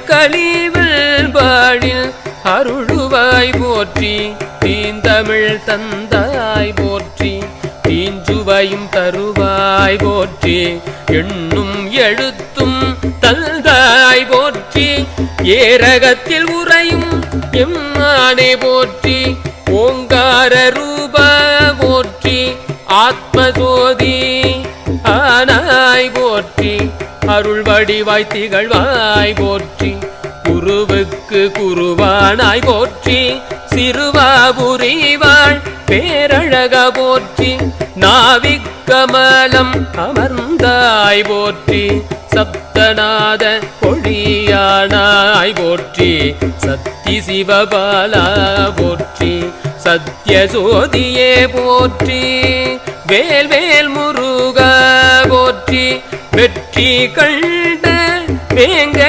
கலிவல் பாழில் அருளுவாய் போற்றி தீந்தமிழ் தந்தாய் போற்றி தீஞ்சுவையும் தருவாய் போற்றி எண்ணும் எழுத்தும் தந்தாய் போற்றி ஏரகத்தில் உறையும் எம்மானே போற்றி ஓங்கார ரூபா போற்றி ஆத்மசோதி ஆனாய் போற்றி அருள் வடிவாய் திகழ்வாய் போற்றி குருவுக்கு குருவானாய் போற்றி சிறுவாபுரிவாள் பேரழக போற்றி நாவிக்கமலம் அமர்ந்தாய் போற்றி சப்தநாத பொழியானாய் போற்றி சத்தி சிவபாலா போற்றி சத்யசோதியே போற்றி வேல்வேல் முருகா போற்றி வெற்றி கண்ட வேங்கை